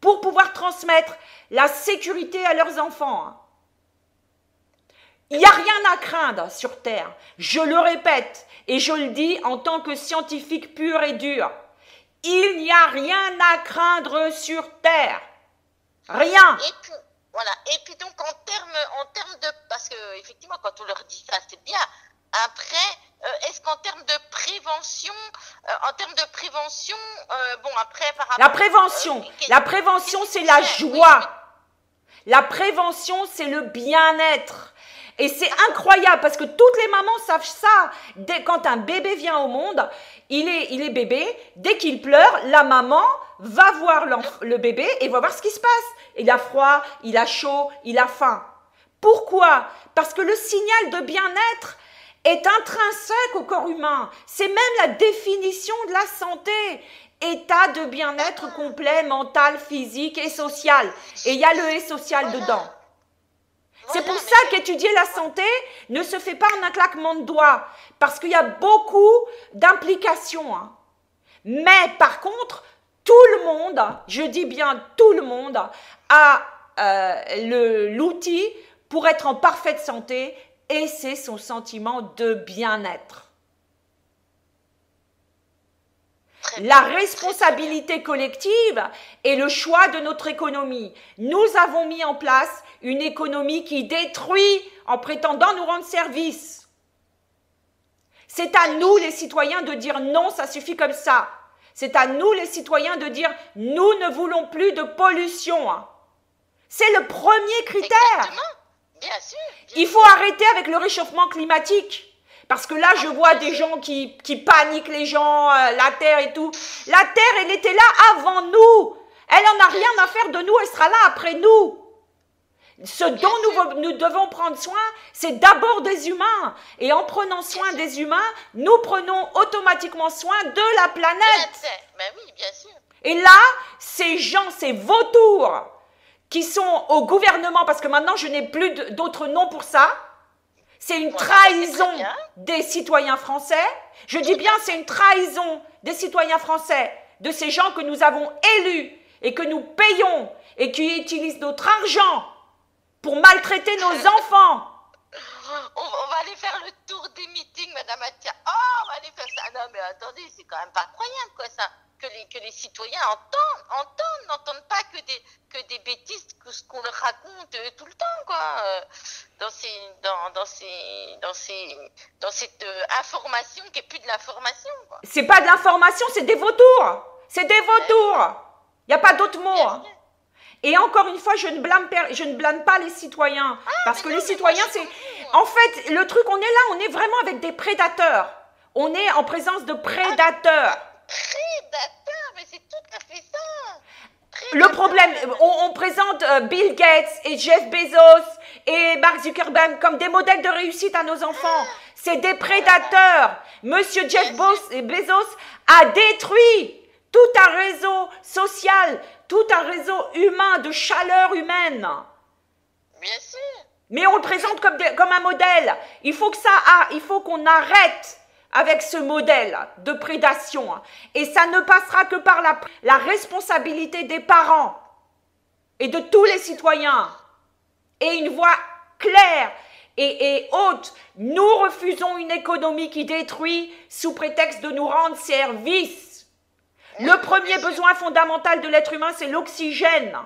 pour pouvoir transmettre la sécurité à leurs enfants. Il n'y a rien à craindre sur Terre. Je le répète et je le dis en tant que scientifique pur et dur. Il n'y a rien à craindre sur Terre. Rien. Et puis, voilà. Et puis donc en termes de, parce que effectivement quand on leur dit ça c'est bien. Après, est-ce qu'en termes de prévention, bon après par rapport la prévention c'est la joie. La prévention c'est le bien-être. Et c'est incroyable parce que toutes les mamans savent ça. Quand un bébé vient au monde, il est bébé. Dès qu'il pleure, la maman va voir le bébé et va voir ce qui se passe. Il a froid, il a chaud, il a faim. Pourquoi? Parce que le signal de bien-être est intrinsèque au corps humain. C'est même la définition de la santé. État de bien-être complet, mental, physique et social. Et il y a le et social dedans. C'est Voilà, pour ça qu'étudier la santé ne se fait pas en un claquement de doigts, parce qu'il y a beaucoup d'implications. Hein. Mais par contre, tout le monde, je dis bien tout le monde, a l'outil pour être en parfaite santé, et c'est son sentiment de bien-être. La responsabilité collective est le choix de notre économie. Nous avons mis en place une économie qui détruit en prétendant nous rendre service. C'est à nous les citoyens de dire non, ça suffit comme ça. C'est à nous les citoyens de dire nous ne voulons plus de pollution. C'est le premier critère. Exactement. Bien sûr. Il faut arrêter avec le réchauffement climatique. Parce que là, je vois des gens qui paniquent les gens, la Terre et tout. La Terre, elle était là avant nous. Elle n'en a rien à faire de nous, elle sera là après nous. Ce dont nous devons prendre soin, c'est d'abord des humains. Et en prenant soin des humains, nous prenons automatiquement soin de la planète. Ben oui, bien sûr. Et là, ces gens, ces vautours qui sont au gouvernement, parce que maintenant, je n'ai plus d'autres noms pour ça, c'est une trahison des citoyens français. Je dis bien, c'est une trahison des citoyens français, de ces gens que nous avons élus et que nous payons et qui utilisent notre argent pour maltraiter nos enfants. On va aller faire le tour des meetings, Madame Atia. Oh, on va aller faire ça. Non, mais attendez, c'est quand même pas croyable, quoi, ça. Que les citoyens n'entendent pas que des bêtises, que ce qu'on leur raconte tout le temps, quoi. Dans cette information qui est plus de l'information, quoi. C'est pas de l'information, c'est des vautours. C'est des vautours. Il n'y a pas d'autre mot. Et encore une fois, je ne blâme pas les citoyens. Parce que les citoyens, c'est... En fait, le truc, on est là, on est vraiment avec des prédateurs. On est en présence de prédateurs. Prédateurs, mais c'est tout à fait ça. Le problème, on présente Bill Gates et Jeff Bezos et Mark Zuckerberg comme des modèles de réussite à nos enfants. C'est des prédateurs. Monsieur Jeff Bezos a détruit tout un réseau social, tout un réseau humain, de chaleur humaine. Bien sûr. Mais on le présente comme un modèle. Il faut qu'on arrête avec ce modèle de prédation. Et ça ne passera que par la responsabilité des parents et de tous les citoyens. Et une voix claire et haute. Nous refusons une économie qui détruit sous prétexte de nous rendre service. Le premier besoin fondamental de l'être humain, c'est l'oxygène.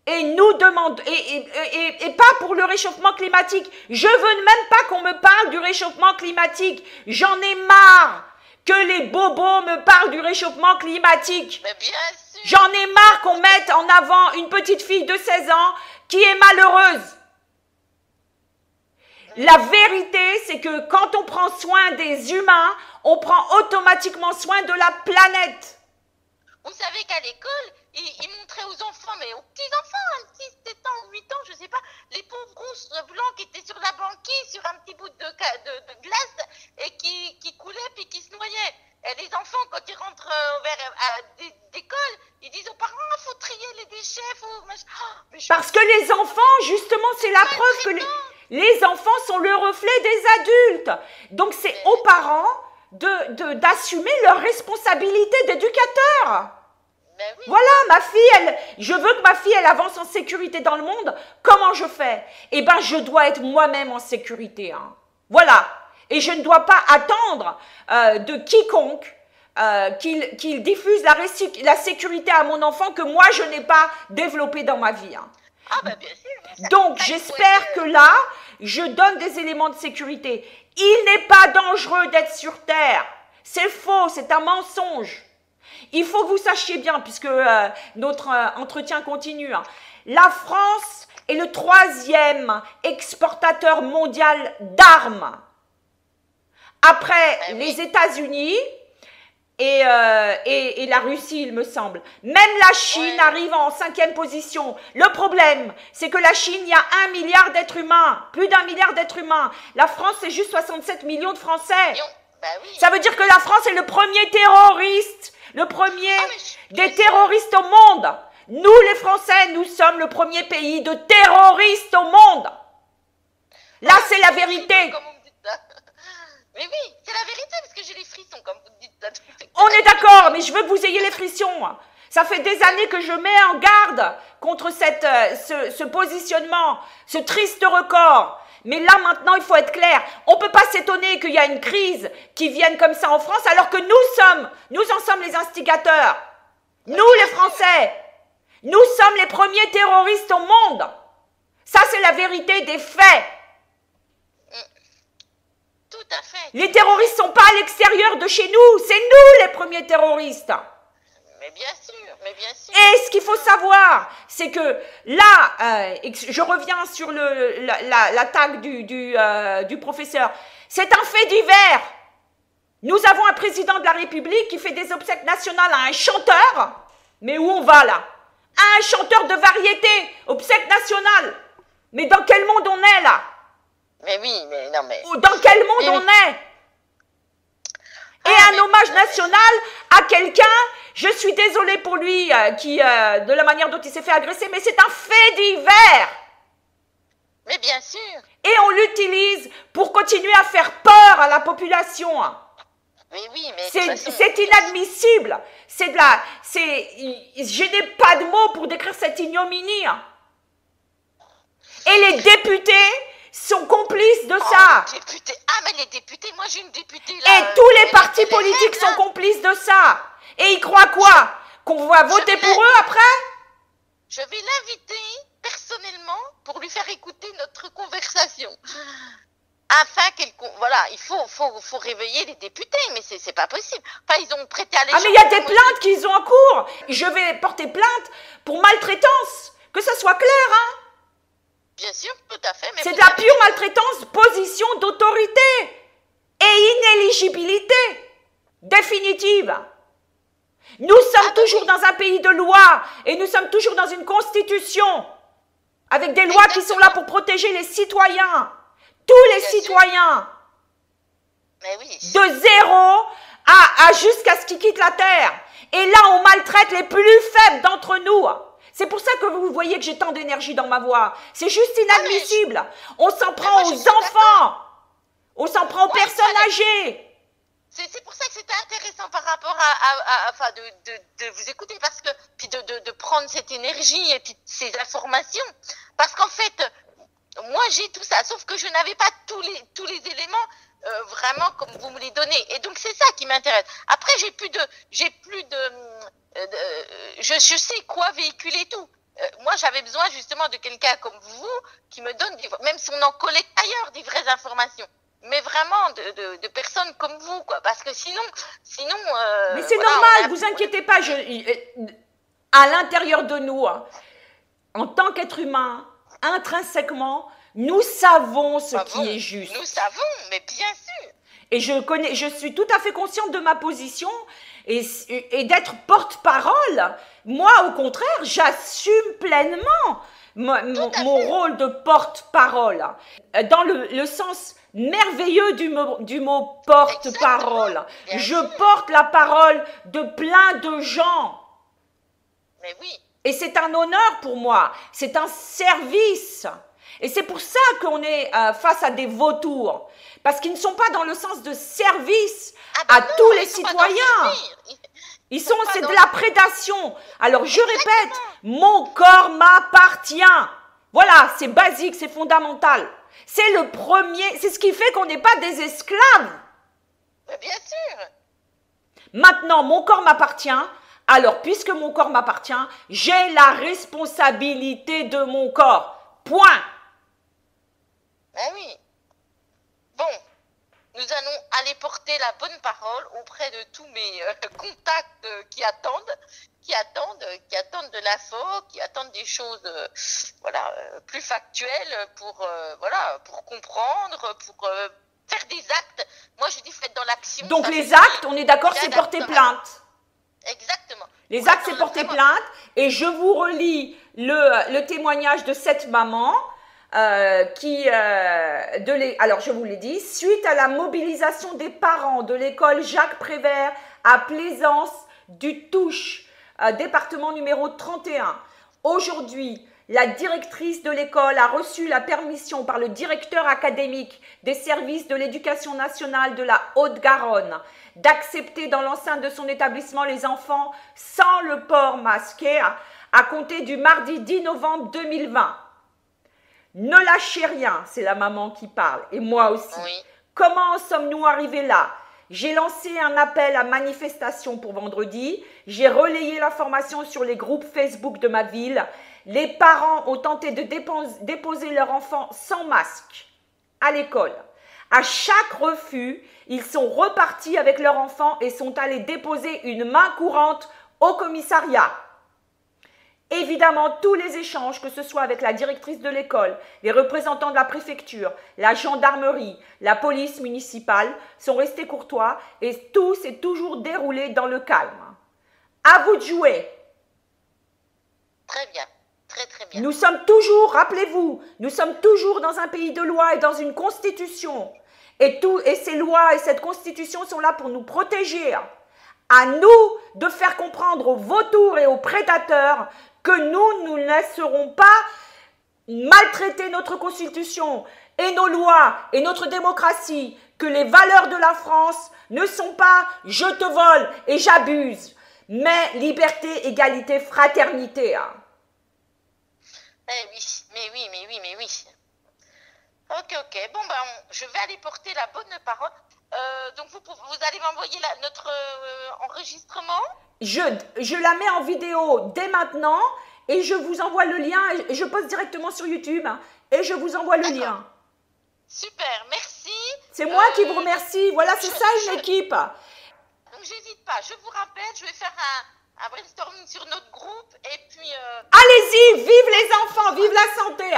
Et nous demandons, et pas pour le réchauffement climatique. Je veux même pas qu'on me parle du réchauffement climatique. J'en ai marre que les bobos me parlent du réchauffement climatique. Mais bien sûr. J'en ai marre qu'on mette en avant une petite fille de 16 ans qui est malheureuse. La vérité, c'est que quand on prend soin des humains, on prend automatiquement soin de la planète. Vous savez qu'à l'école, ils montraient aux enfants, mais aux petits-enfants, 6, 7 ans, 8 ans, je sais pas, les pauvres ours blancs qui étaient sur la banquise, sur un petit bout de glace, et qui coulaient puis qui se noyaient. Et les enfants, quand ils rentrent d'école, ils disent aux parents, il faut trier les déchets, Parce que les enfants, justement, c'est la preuve que les enfants sont le reflet des adultes. Donc c'est aux parents d'assumer leur responsabilité d'éducateur. Oui. Voilà, ma fille, je veux que ma fille, elle avance en sécurité dans le monde. Comment je fais? Eh bien, je dois être moi-même en sécurité. Hein. Voilà. Et je ne dois pas attendre de quiconque qu'il diffuse la sécurité à mon enfant que moi, je n'ai pas développé dans ma vie. Hein. Ah, bah bien sûr. Donc, j'espère que là, je donne des éléments de sécurité. Il n'est pas dangereux d'être sur Terre. C'est faux, c'est un mensonge. Il faut que vous sachiez bien, puisque notre entretien continue, hein. La France est le 3e exportateur mondial d'armes. Après les États-Unis et la Russie, il me semble. Même la Chine arrive en 5e position. Le problème, c'est que la Chine, il y a 1 milliard d'êtres humains. Plus d'1 milliard d'êtres humains. La France, c'est juste 67 millions de Français. Ça veut dire que la France est le premier terroriste. Le premier des terroristes au monde. Nous, les Français, nous sommes le premier pays de terroristes au monde. Là, c'est la vérité. Comme vous me dites ça. Mais oui, c'est la vérité parce que j'ai les frissons, comme vous dites ça. On est d'accord, mais je veux que vous ayez les frissons. Ça fait des années que je mets en garde contre ce positionnement, ce triste record. Mais là, maintenant, il faut être clair. On ne peut pas s'étonner qu'il y a une crise qui vienne comme ça en France, alors que nous en sommes les instigateurs. Nous, les Français. Nous sommes les premiers terroristes au monde. Ça, c'est la vérité des faits. Tout à fait. Les terroristes ne sont pas à l'extérieur de chez nous. C'est nous les premiers terroristes. Mais bien sûr, mais bien sûr. Et ce qu'il faut savoir, c'est que là, je reviens sur l'attaque du professeur, c'est un fait divers. Nous avons un président de la République qui fait des obsèques nationales à un chanteur, mais où on va là? À un chanteur de variété, obsèques nationales. Mais dans quel monde on est là? Mais oui, mais non mais... Dans quel monde on est? Et un hommage national à quelqu'un, je suis désolée pour lui, de la manière dont il s'est fait agresser, mais c'est un fait divers. Mais bien sûr. Et on l'utilise pour continuer à faire peur à la population. Mais oui, mais c'est inadmissible. Je n'ai pas de mots pour décrire cette ignominie. Et les députés sont complices de ça. Mais les députés, moi j'ai une députée là. Et tous les partis politiques sont complices de ça. Et ils croient quoi? Qu'on va voter pour eux après? Je vais l'inviter personnellement pour lui faire écouter notre conversation. Afin voilà, il faut réveiller les députés, mais c'est pas possible. Enfin, ils ont prêté allégeance. Ah, mais il y a des plaintes qu'ils ont en cours. Je vais porter plainte pour maltraitance. Que ça soit clair, hein? Bien sûr, tout à fait. C'est de la pure maltraitance, position d'autorité et inéligibilité définitive. Nous sommes toujours dans un pays de loi et nous sommes toujours dans une constitution avec des lois qui sont là pour protéger les citoyens, tous les citoyens, mais oui. de zéro à jusqu'à ce qu'ils quittent la terre. Et là, on maltraite les plus faibles d'entre nous. C'est pour ça que vous voyez que j'ai tant d'énergie dans ma voix. C'est juste inadmissible. On s'en prend aux enfants. On s'en prend aux personnes âgées. C'est pour ça que c'était intéressant par rapport enfin de vous écouter parce que puis de prendre cette énergie et puis ces informations parce qu'en fait moi j'ai tout ça sauf que je n'avais pas tous les éléments vraiment comme vous me les donnez et donc c'est ça qui m'intéresse. Après je sais quoi véhiculer tout. Moi j'avais besoin justement de quelqu'un comme vous qui me donne même si on en collecte ailleurs des vraies informations. Mais vraiment de personnes comme vous, quoi. Parce que sinon. Mais c'est normal, vous inquiétez pas. À l'intérieur de nous, en tant qu'être humain, intrinsèquement, nous savons ce qui est juste. Nous savons, mais bien sûr. Et je suis tout à fait consciente de ma position et d'être porte-parole. Moi, au contraire, j'assume pleinement mon rôle de porte-parole. Dans le sens merveilleux du mot porte-parole. Je porte la parole de plein de gens. Mais oui. Et c'est un honneur pour moi. C'est un service. Et c'est pour ça qu'on est face à des vautours. Parce qu'ils ne sont pas dans le sens de service à tous les citoyens. C'est de la prédation. Alors je répète, mon corps m'appartient. Voilà, c'est basique, c'est fondamental. C'est le premier, c'est ce qui fait qu'on n'est pas des esclaves. Mais bien sûr. Maintenant, mon corps m'appartient. Alors, puisque mon corps m'appartient, j'ai la responsabilité de mon corps. Point. Ben oui. Bon, nous allons aller porter la bonne parole auprès de tous mes contacts qui attendent de l'info, qui attendent des choses plus factuelles pour comprendre, pour faire des actes. Moi je dis faites dans l'action. Donc les actes, on est d'accord, c'est porter plainte. Exactement. Les actes, c'est porter plainte. Et je vous relis le témoignage de cette maman alors je vous l'ai dit, suite à la mobilisation des parents de l'école Jacques Prévert à Plaisance du Touche, département numéro 31. Aujourd'hui, La directrice de l'école a reçu la permission par le directeur académique des services de l'éducation nationale de la Haute-Garonne d'accepter dans l'enceinte de son établissement les enfants sans le port masqué à compter du mardi 10 novembre 2020. Ne lâchez rien, c'est la maman qui parle, et moi aussi. Oui. Comment en sommes-nous arrivés là? J'ai lancé un appel à manifestation pour vendredi. J'ai relayé l'information sur les groupes Facebook de ma ville. Les parents ont tenté de déposer leur enfant sans masque à l'école. À chaque refus, ils sont repartis avec leur enfant et sont allés déposer une main courante au commissariat. Évidemment, tous les échanges, que ce soit avec la directrice de l'école, les représentants de la préfecture, la gendarmerie, la police municipale, sont restés courtois et tout s'est toujours déroulé dans le calme. À vous de jouer. Très bien. Très, très bien. Nous sommes toujours, rappelez-vous, nous sommes toujours dans un pays de loi et dans une constitution. Et ces lois et cette constitution sont là pour nous protéger. À nous de faire comprendre aux vautours et aux prédateurs que nous ne laisserons pas maltraiter notre constitution et nos lois et notre démocratie, que les valeurs de la France ne sont pas « je te vole et j'abuse », mais liberté, égalité, fraternité. Mais oui. Ok. Bon, ben, je vais aller porter la bonne parole. Donc, vous allez m'envoyer notre enregistrement. Je la mets en vidéo dès maintenant et je vous envoie le lien. Et je poste directement sur YouTube et je vous envoie le lien. Super, merci. C'est moi qui vous remercie. Voilà, c'est ça une équipe. Donc, j'hésite pas. Je vous rappelle, je vais faire un brainstorming sur notre groupe et puis... Allez-y, vive les enfants, vive la santé.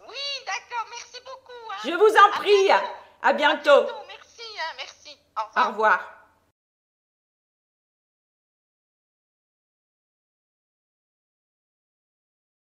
Oui, d'accord, merci beaucoup. Je vous en prie. À bientôt. Merci. Au revoir.